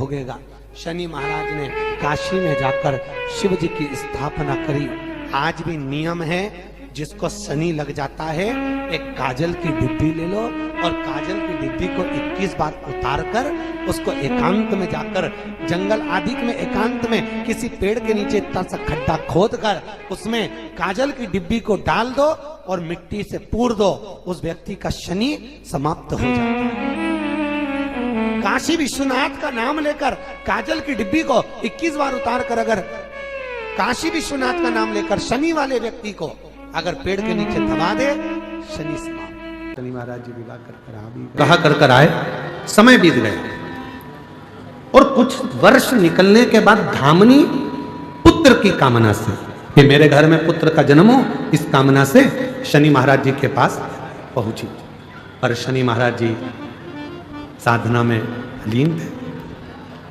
भोगेगा। शनि महाराज ने काशी में जाकर शिव जी की स्थापना करी। आज भी नियम है, जिसको शनि लग जाता है एक काजल की डिब्बी ले लो और काजल की डिब्बी को 21 बार उतार कर उसको एकांत में जाकर, जंगल आदि में एकांत में किसी पेड़ के नीचे इतना सा खड्डा खोद कर उसमें काजल की डिब्बी को डाल दो और मिट्टी से पूर दो, उस व्यक्ति का शनि समाप्त हो जाता है। काशी विश्वनाथ का नाम लेकर काजल की डिब्बी को 21 बार उतार कर अगर काशी विश्वनाथ का नाम लेकर शनि वाले व्यक्ति को अगर पेड़ के नीचे दबा दे, शनि समाप्त। शनि महाराज जी विवाह कर कहा आए, समय बीत गया और कुछ वर्ष निकलने के बाद धामनी पुत्र की कामना से कि मेरे घर में पुत्र का जन्म हो, इस कामना से शनि महाराज जी के पास पहुंची। पर शनि महाराज जी साधना में लीन थे,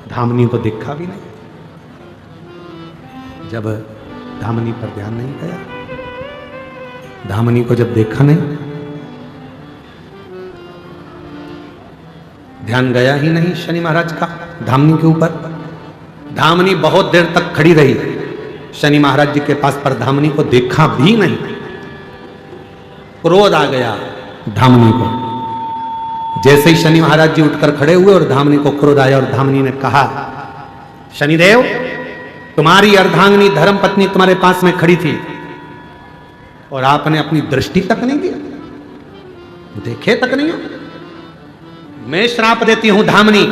धामनी को देखा भी नहीं। जब धामनी पर ध्यान नहीं गया, धामनी को जब देखा नहीं, ध्यान गया ही नहीं शनि महाराज का धामनी के ऊपर। धामनी बहुत देर तक खड़ी रही शनि महाराज जी के पास, पर धामनी को देखा भी नहीं। क्रोध आ गया धामनी को। जैसे ही शनि महाराज जी उठकर खड़े हुए और धामनी को क्रोध आया और धामनी ने कहा, शनिदेव, तुम्हारी अर्धांगिनी धर्म पत्नी तुम्हारे पास में खड़ी थी और आपने अपनी दृष्टि तक नहीं दी, देखे तक नहीं हो। मैं श्राप देती हूं धामनी,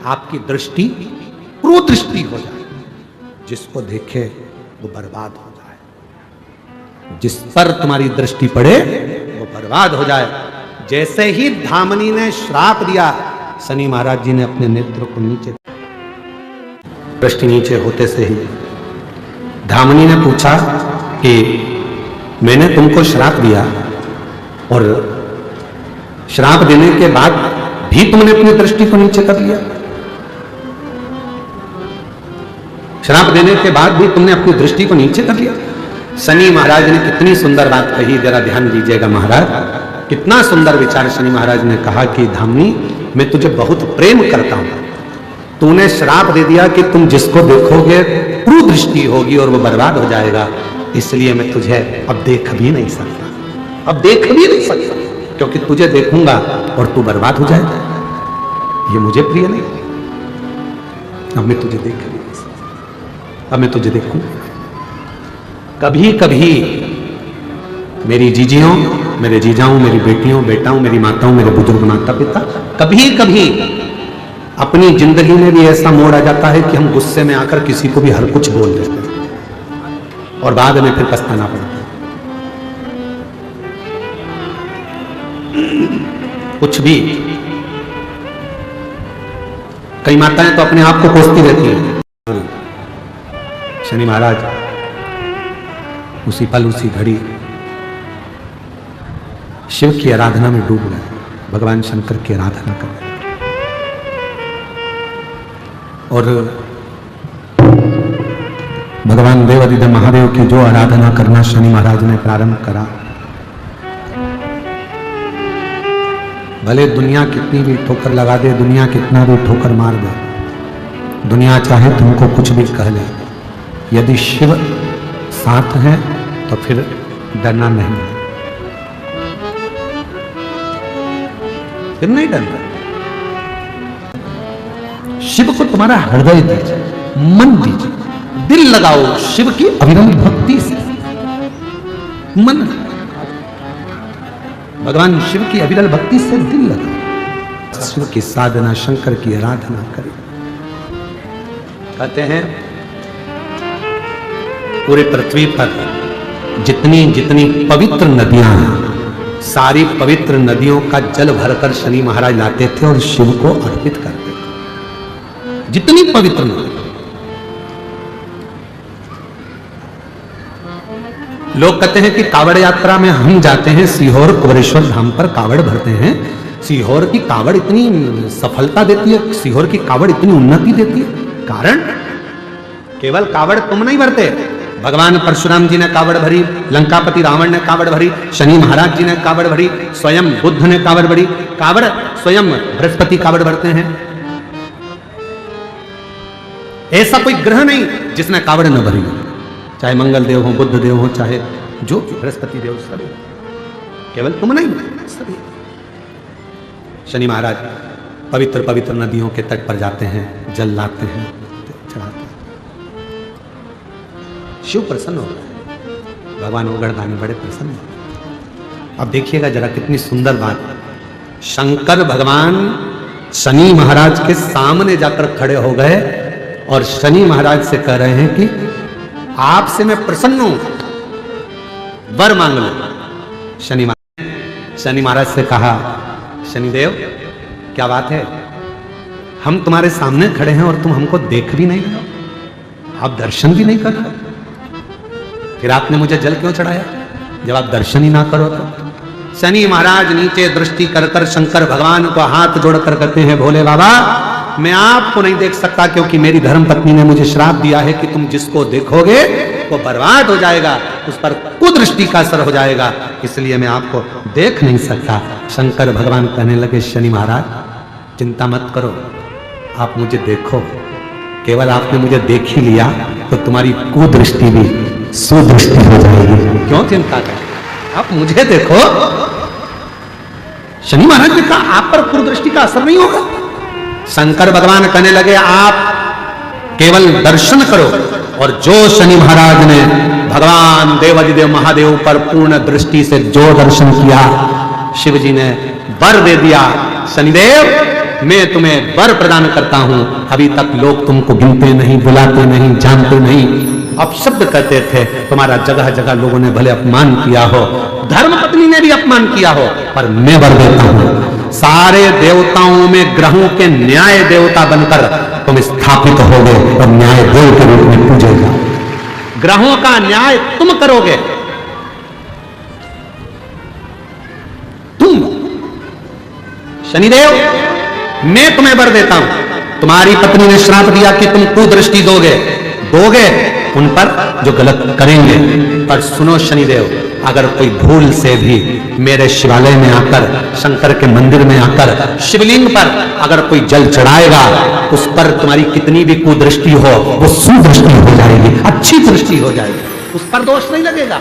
आपकी दृष्टि कुदृष्टि हो जाए, जिसको देखे वो बर्बाद हो जाए, जिस पर तुम्हारी दृष्टि पड़े वो बर्बाद हो जाए। जैसे ही धामनी ने श्राप दिया, शनि महाराज जी ने अपने नेत्र को नीचे, दृष्टि नीचे होते से ही धामनी ने पूछा कि मैंने तुमको श्राप दिया और श्राप देने के बाद भी तुमने अपनी दृष्टि को नीचे कर लिया, श्राप देने के बाद भी तुमने अपनी दृष्टि को नीचे कर लिया। शनि महाराज ने कितनी सुंदर बात कही, जरा ध्यान दीजिएगा महाराज, कितना सुंदर विचार। शनि महाराज ने कहा कि धामनी, मैं तुझे बहुत प्रेम करता हूं, तूने श्राप दे दिया कि तुम जिसको देखोगे कुदृष्टि होगी और वो बर्बाद हो जाएगा, इसलिए मैं तुझे अब देख भी नहीं सकता, अब देख भी नहीं सकता, क्योंकि तुझे देखूंगा और तू बर्बाद हो जाएगा, ये मुझे प्रिय नहीं। अब मैं तुझे देख भी नहीं सकता, अब मैं तुझे देखूंगा। कभी कभी मेरी जीजियों, मेरे जीजाओं, मेरी बेटियों, बेटाओं, मेरी माताओं, मेरे बुजुर्ग माता पिता, कभी कभी अपनी जिंदगी में भी ऐसा मोड़ आ जाता है कि हम गुस्से में आकर किसी को भी हर कुछ बोल देते हैं और बाद में फिर पछताना पड़ता है। कुछ भी, कई माताएं तो अपने आप को कोसती रहती हैं। शनि महाराज उसी पल उसी घड़ी शिव की आराधना में डूब गए, भगवान शंकर की आराधना कर रहे और भगवान देवादिदेव महादेव की जो आराधना करना शनि महाराज ने प्रारंभ करा, भले दुनिया कितनी भी ठोकर लगा दे, दुनिया कितना भी ठोकर मार दे, दुनिया चाहे तुमको कुछ भी कह ले, यदि शिव साथ है तो फिर डरना नहीं है, फिर नहीं डरना। शिव को तुम्हारा हृदय दीजिए, मन दीजिए, दिल लगाओ शिव की अविरल भक्ति से, मन भगवान शिव की अविरल भक्ति से दिल लगाओ, शिव की साधना, शंकर की आराधना करें। कहते हैं पूरे पृथ्वी पर जितनी जितनी पवित्र नदियां हैं, सारी पवित्र नदियों का जल भरकर शनि महाराज लाते थे और शिव को अर्पित करते थे। जितनी पवित्र नदी, लोग कहते हैं कि कावड़ यात्रा में हम जाते हैं सीहोर कुबेरेश्वर धाम पर कावड़ भरते हैं, सीहोर की कावड़ इतनी सफलता देती है, सीहोर की कावड़ इतनी उन्नति देती है। कारण केवल कावड़ तुम नहीं भरते, भगवान परशुराम जी ने कावड़ भरी, लंकापति रावण ने कावड़ भरी, शनि महाराज जी ने कावड़ भरी, स्वयं बुद्ध ने कावड़ भरी, कावड़ स्वयं बृहस्पति कावड़ भरते हैं, ऐसा कोई ग्रह नहीं जिसने कावड़ न भरी हो, चाहे मंगल देव हो, बुद्ध देव हो, चाहे जो बृहस्पति देव, सभी, केवल तुम नहीं, सभी। शनि महाराज पवित्र पवित्र नदियों के तट पर जाते हैं, जल लाते हैं, चढ़ाते हैं। शिव प्रसन्न हो गए, भगवान ओगड़दानी बड़े प्रसन्न हो गए। अब देखिएगा जरा कितनी सुंदर बात, शंकर भगवान शनि महाराज के सामने जाकर खड़े हो गए और शनि महाराज से कह रहे हैं कि आपसे मैं प्रसन्न हूं, वर मांग लो। शनि महाराज से कहा, शनिदेव क्या बात है, हम तुम्हारे सामने खड़े हैं और तुम हमको देख भी नहीं रहे हो, आप दर्शन भी नहीं कर रहे, फिर आपने मुझे जल क्यों चढ़ाया जब आप दर्शन ही ना करो तो? शनि महाराज नीचे दृष्टि कर कर शंकर भगवान को हाथ जोड़कर कहते हैं, भोले बाबा मैं आपको नहीं देख सकता क्योंकि मेरी धर्म पत्नी ने मुझे श्राप दिया है कि तुम जिसको देखोगे वो बर्बाद हो जाएगा, उस पर कुदृष्टि का असर हो जाएगा, इसलिए मैं आपको देख नहीं सकता। शंकर भगवान कहने लगे, शनि महाराज चिंता मत करो, आप मुझे देखो, केवल आपने मुझे देख ही लिया तो तुम्हारी कुदृष्टि भी सुदृष्टि हो जाएगी, क्यों चिंता कर, आप मुझे देखो। शनि महाराज ने कहा आप पर कुदृष्टि का असर नहीं होगा। शंकर भगवान कहने लगे, आप केवल दर्शन करो, और जो शनि महाराज ने भगवान देवाधिदेव महादेव पर पूर्ण दृष्टि से जो दर्शन किया, शिव जी ने वर दे दिया। शनिदेव मैं तुम्हें वर प्रदान करता हूं, अभी तक लोग तुमको गिनते नहीं, बुलाते नहीं, जानते नहीं, अपशब्द कहते थे, तुम्हारा जगह जगह लोगों ने भले अपमान किया हो, धर्मपत्नी ने भी अपमान किया हो, पर मैं वर देता हूं, सारे देवताओं में ग्रहों के न्याय देवता बनकर तुम स्थापित होगे और न्याय देव के रूप में पूजेगा, ग्रहों का न्याय तुम करोगे, तुम। शनिदेव मैं तुम्हें वर देता हूं, तुम्हारी पत्नी ने श्राप दिया कि तुम कुदृष्टि दोगे उन पर जो गलत करेंगे, पर सुनो शनिदेव, अगर कोई भूल से भी मेरे शिवालय में आकर, शंकर के मंदिर में आकर शिवलिंग पर अगर कोई जल चढ़ाएगा, उस पर तुम्हारी कितनी भी कुदृष्टि हो वो सुदृष्टि हो जाएगी, अच्छी दृष्टि हो जाएगी, उस पर दोष नहीं लगेगा।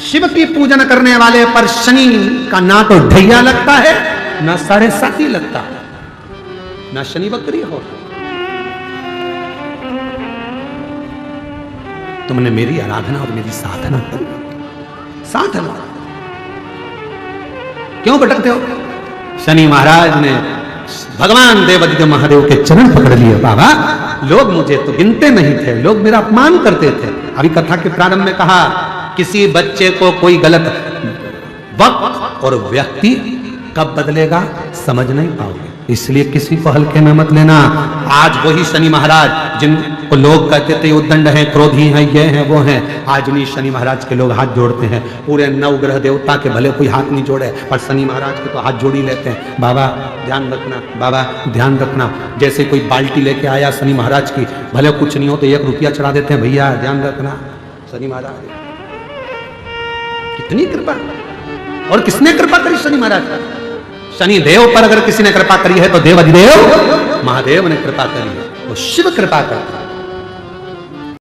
शिव की पूजन करने वाले पर शनि का ना तो ढैया लगता है, ना 7.5 लगता है, ना शनि बकरी हो। तुमने मेरी आराधना और मेरी साधना करी, साधना क्यों भटकते हो? शनि महाराज ने भगवान देवाधिदेव महादेव के चरण पकड़ लिए। बाबा लोग मुझे तो गिनते नहीं थे, लोग मेरा अपमान करते थे। अभी कथा के प्रारंभ में कहा, किसी बच्चे को कोई गलत वक्त और व्यक्ति कब बदलेगा समझ नहीं पाओगे, इसलिए किसी को हल्के में मत लेना। आज वही शनि महाराज जिनको लोग कहते थे उद्दंड हैं, क्रोधी हैं, ये हैं, वो हैं, आज नहीं शनि महाराज के लोग हाथ जोड़ते हैं। पूरे 9 ग्रह देवता के भले कोई हाथ नहीं जोड़े, पर शनि महाराज के तो हाथ जोड़ ही लेते हैं। बाबा ध्यान रखना, बाबा ध्यान रखना। जैसे कोई बाल्टी लेके आया शनि महाराज की, भले कुछ नहीं हो तो 1 रुपया चढ़ा देते हैं, भैया ध्यान रखना। शनि महाराज कितनी कृपा, और किसने कृपा करी शनि महाराज पर? शनि देव पर अगर किसी ने कृपा करी है तो देवाधिदेव महादेव ने कृपा करी है, वो शिव कृपा करता है।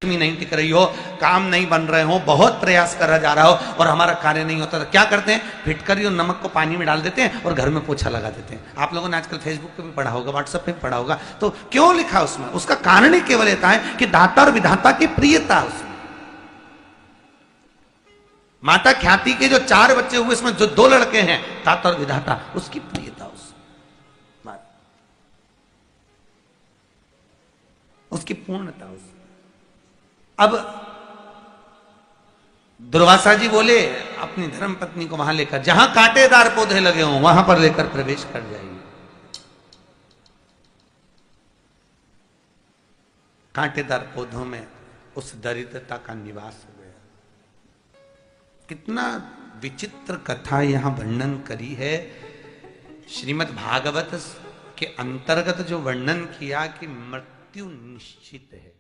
नहीं टिक रही हो, काम नहीं बन रहे हो, बहुत प्रयास करा जा रहा हो और हमारा कार्य नहीं होता, तो क्या करते हैं? फिटकरी और नमक को पानी में डाल देते हैं और घर में पोछा लगा देते हैं। आप लोगों ने आजकल फेसबुक पे भी पढ़ा होगा, व्हाट्सएप पे भी पढ़ा होगा। तो क्यों लिखा उसमें? उसका कारण ही केवल होता है कि दाता और विधाता की प्रियता उसमें। माता ख्याति के जो 4 बच्चे हुए, इसमें जो 2 लड़के हैं, दाता और विधाता, उसकी प्रियता उसकी पूर्णता उसमें। अब दुर्वासा जी बोले अपनी धर्म पत्नी को वहां लेकर, जहां कांटेदार पौधे लगे हों वहां पर लेकर प्रवेश कर जाइए। कांटेदार पौधों में उस दरिद्रता का निवास हो गया। कितना विचित्र कथा यहां वर्णन करी है। श्रीमद् भागवत के अंतर्गत जो वर्णन किया कि मृत्यु निश्चित है।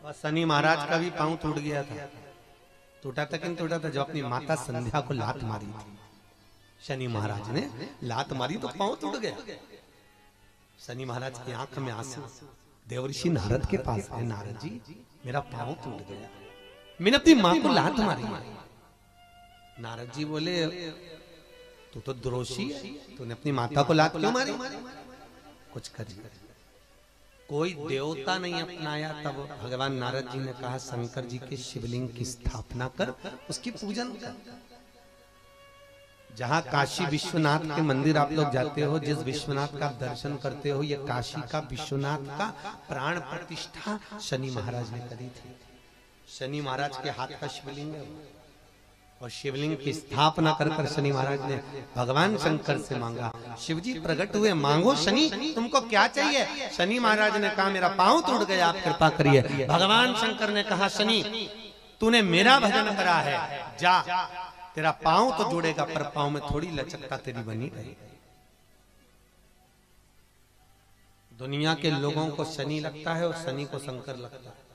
और शनि महाराज का भी पांव टूट गया था। टूटा था कि नहीं टूटा था? जो अपनी माता संध्या को लात मारी थी, शनि महाराज ने लात मारी तो पांव टूट गया। शनि महाराज की आंख में आंसू, देवर्षि नारद के पास है, नारद जी मेरा पांव टूट गया, मैंने अपनी मां को लात मारी। नारद जी बोले तू तो द्रोषी है, तूने अपनी माता को लात क्यों मारी? कुछ करिए। कोई देवता नहीं अपनाया। तब भगवान नारद जी ने कहा शंकर जी के शिवलिंग की स्थापना कर, उसकी पूजन कर। जहां काशी विश्वनाथ के मंदिर आप लोग जाते हो, जिस विश्वनाथ का आप दर्शन करते हो, ये काशी का विश्वनाथ का प्राण प्रतिष्ठा शनि महाराज ने करी थी। शनि महाराज के हाथ का शिवलिंग है और शिवलिंग की स्थापना कर कर शनि महाराज ने भगवान शंकर से मांगा। शिव जी प्रकट हुए, मांगो शनि तुमको क्या चाहिए? शनि महाराज ने कहा मेरा पांव टूट गया, आप कृपा करिए। भगवान शंकर ने कहा शनि तूने मेरा भजन करा है, जा तेरा पांव तो जुड़ेगा पर पांव में थोड़ी लचकता तेरी बनी रही। दुनिया के लोगों को शनि लगता है और शनि को शंकर लगता है।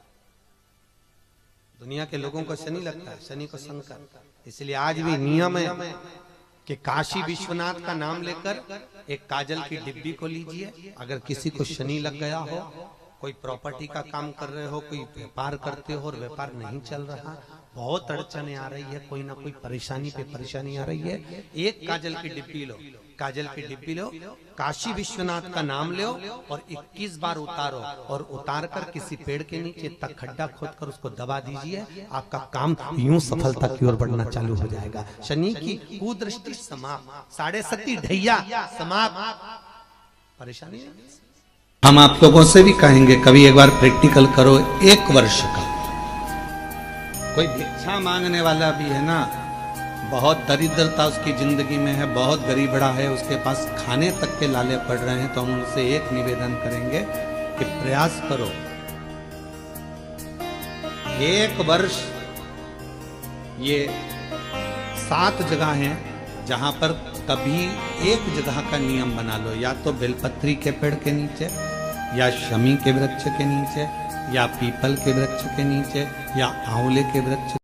दुनिया के लोगों को शनि लगता है, शनि को शंकर। इसलिए आज भी नियम है कि काशी विश्वनाथ का नाम लेकर एक काजल की डिब्बी को लीजिए। अगर किसी को शनि लग गया हो, कोई प्रॉपर्टी का काम कर रहे हो, कोई व्यापार करते हो और व्यापार नहीं चल रहा, बहुत अड़चने आ रही है, कोई ना कोई परेशानी पे परेशानी आ रही है, एक काजल की डिब्बी लो, काजल की डिब्बी लो, काशी विश्वनाथ का नाम लो और 21 बार उतारो और उतार कर किसी पेड़ के नीचे तक खड्डा खोद कर उसको दबा दीजिए। आपका काम यूं सफलता की ओर बढ़ना चालू हो जाएगा। शनि की कुदृष्टि समाप्त, 7.5 ढैया समाप्त, परेशानी नहीं। हम आप लोगों से भी कहेंगे कभी एक बार प्रैक्टिकल करो। 1 वर्ष का कोई भिक्षा मांगने वाला भी है ना, बहुत दरिद्रता उसकी जिंदगी में है, बहुत गरीबड़ा है, उसके पास खाने तक के लाले पड़ रहे हैं, तो हम उनसे एक निवेदन करेंगे कि प्रयास करो 1 वर्ष। ये 7 जगह हैं जहां पर कभी एक जगह का नियम बना लो, या तो बेलपत्री के पेड़ के नीचे, या शमी के वृक्ष के नीचे, या पीपल के वृक्ष के नीचे, या आंवले के वृक्ष